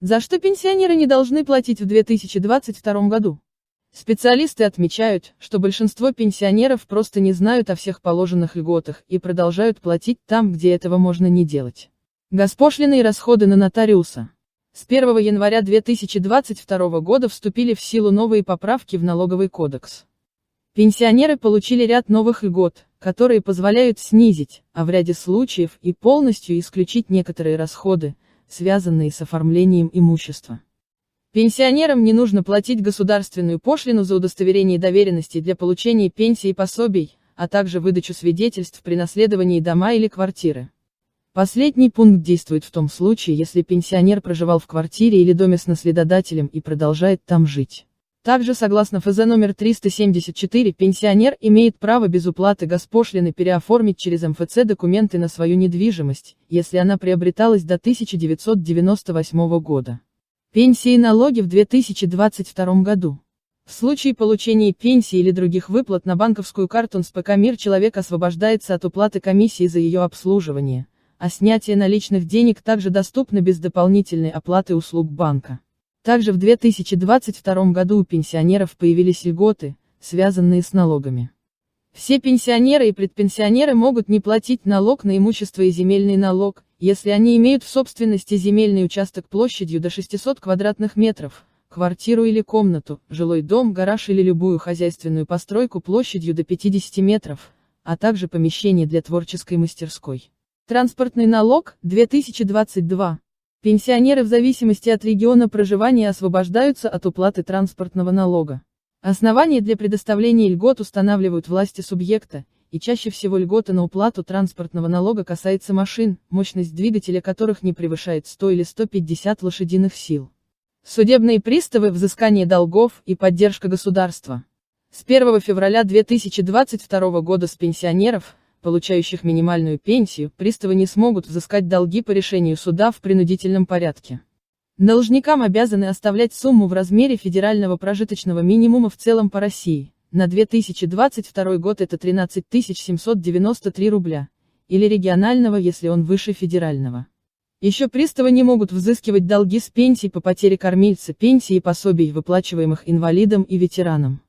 За что пенсионеры не должны платить в 2022 году? Специалисты отмечают, что большинство пенсионеров просто не знают о всех положенных льготах и продолжают платить там, где этого можно не делать. Госпошлины и расходы на нотариуса. С 1 января 2022 года вступили в силу новые поправки в налоговый кодекс. Пенсионеры получили ряд новых льгот, которые позволяют снизить, а в ряде случаев и полностью исключить некоторые расходы, связанные с оформлением имущества. Пенсионерам не нужно платить государственную пошлину за удостоверение доверенности для получения пенсий и пособий, а также выдачу свидетельств при наследовании дома или квартиры. Последний пункт действует в том случае, если пенсионер проживал в квартире или доме с наследодателем и продолжает там жить. Также, согласно ФЗ номер 374, пенсионер имеет право без уплаты госпошлины переоформить через МФЦ документы на свою недвижимость, если она приобреталась до 1998 года. Пенсии и налоги в 2022 году. В случае получения пенсии или других выплат на банковскую карту НСПК МИР человек освобождается от уплаты комиссии за ее обслуживание, а снятие наличных денег также доступно без дополнительной оплаты услуг банка. Также в 2022 году у пенсионеров появились льготы, связанные с налогами. Все пенсионеры и предпенсионеры могут не платить налог на имущество и земельный налог, если они имеют в собственности земельный участок площадью до 600 квадратных метров, квартиру или комнату, жилой дом, гараж или любую хозяйственную постройку площадью до 50 метров, а также помещение для творческой мастерской. Транспортный налог, 2022. Пенсионеры в зависимости от региона проживания освобождаются от уплаты транспортного налога. Основания для предоставления льгот устанавливают власти субъекта, и чаще всего льгота на уплату транспортного налога касается машин, мощность двигателя которых не превышает 100 или 150 лошадиных сил. Судебные приставы, взыскание долгов и поддержка государства. С 1 февраля 2022 года с пенсионеров, получающих минимальную пенсию, приставы не смогут взыскать долги по решению суда в принудительном порядке. Должникам обязаны оставлять сумму в размере федерального прожиточного минимума в целом по России. На 2022 год это 13 793 рубля, или регионального, если он выше федерального. Еще приставы не могут взыскивать долги с пенсий по потере кормильца, пенсии и пособий, выплачиваемых инвалидам и ветеранам.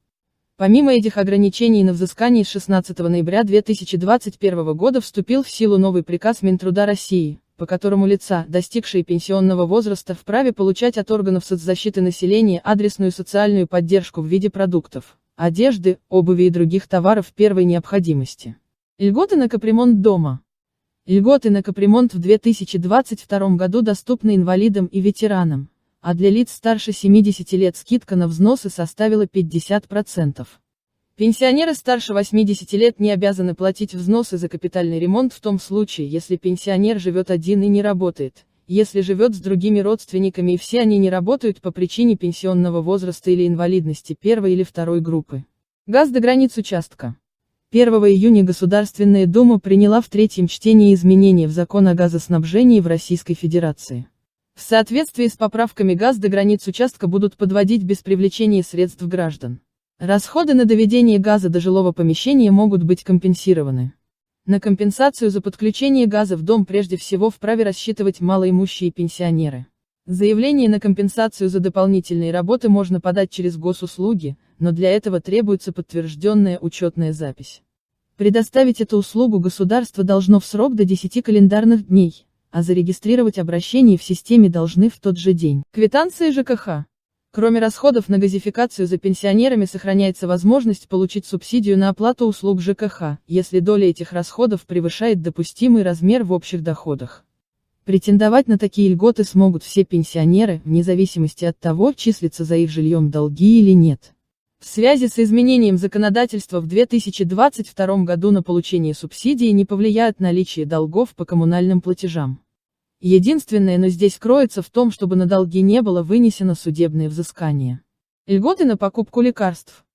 Помимо этих ограничений на взыскание с 16 ноября 2021 года вступил в силу новый приказ Минтруда России, по которому лица, достигшие пенсионного возраста, вправе получать от органов соцзащиты населения адресную социальную поддержку в виде продуктов, одежды, обуви и других товаров первой необходимости. Льготы на капремонт дома. Льготы на капремонт в 2022 году доступны инвалидам и ветеранам, а для лиц старше 70 лет скидка на взносы составила 50%. Пенсионеры старше 80 лет не обязаны платить взносы за капитальный ремонт в том случае, если пенсионер живет один и не работает, если живет с другими родственниками и все они не работают по причине пенсионного возраста или инвалидности первой или второй группы. Газ до границ участка. 1 июня Государственная Дума приняла в третьем чтении изменения в Закон о газоснабжении в Российской Федерации. В соответствии с поправками газ до границ участка будут подводить без привлечения средств граждан. Расходы на доведение газа до жилого помещения могут быть компенсированы. На компенсацию за подключение газа в дом прежде всего вправе рассчитывать малоимущие пенсионеры. Заявление на компенсацию за дополнительные работы можно подать через госуслуги, но для этого требуется подтвержденная учетная запись. Предоставить эту услугу государство должно в срок до 10 календарных дней, а зарегистрировать обращение в системе должны в тот же день. Квитанции ЖКХ. Кроме расходов на газификацию за пенсионерами сохраняется возможность получить субсидию на оплату услуг ЖКХ, если доля этих расходов превышает допустимый размер в общих доходах. Претендовать на такие льготы смогут все пенсионеры, вне зависимости от того, числятся за их жильем долги или нет. В связи с изменением законодательства в 2022 году на получение субсидии не повлияет наличие долгов по коммунальным платежам. Единственное, но здесь кроется в том, чтобы на долги не было вынесено судебное взыскание. Льготы на покупку лекарств.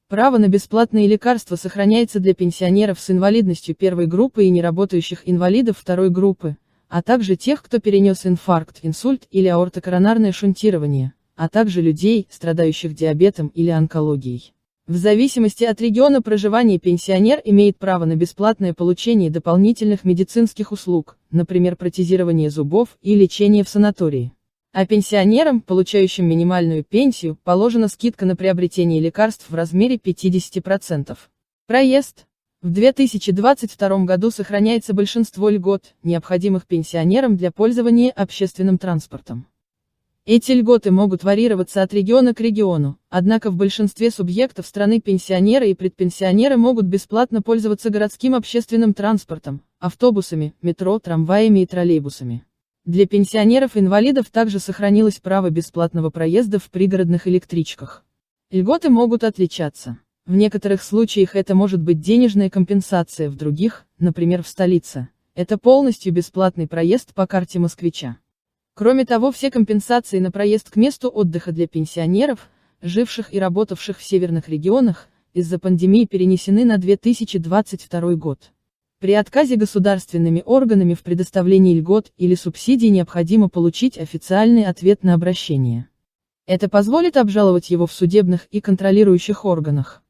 Право на бесплатные лекарства сохраняется для пенсионеров с инвалидностью первой группы и неработающих инвалидов второй группы, а также тех, кто перенес инфаркт, инсульт или аортокоронарное шунтирование, а также людей, страдающих диабетом или онкологией. В зависимости от региона проживания пенсионер имеет право на бесплатное получение дополнительных медицинских услуг, например, протезирование зубов и лечение в санатории. А пенсионерам, получающим минимальную пенсию, положена скидка на приобретение лекарств в размере 50%. Проезд. В 2022 году сохраняется большинство льгот, необходимых пенсионерам для пользования общественным транспортом. Эти льготы могут варьироваться от региона к региону, однако в большинстве субъектов страны пенсионеры и предпенсионеры могут бесплатно пользоваться городским общественным транспортом, автобусами, метро, трамваями и троллейбусами. Для пенсионеров-инвалидов также сохранилось право бесплатного проезда в пригородных электричках. Льготы могут отличаться. В некоторых случаях это может быть денежная компенсация, в других, например в столице, это полностью бесплатный проезд по карте москвича. Кроме того, все компенсации на проезд к месту отдыха для пенсионеров, живших и работавших в северных регионах, из-за пандемии перенесены на 2022 год. При отказе государственными органами в предоставлении льгот или субсидий необходимо получить официальный ответ на обращение. Это позволит обжаловать его в судебных и контролирующих органах.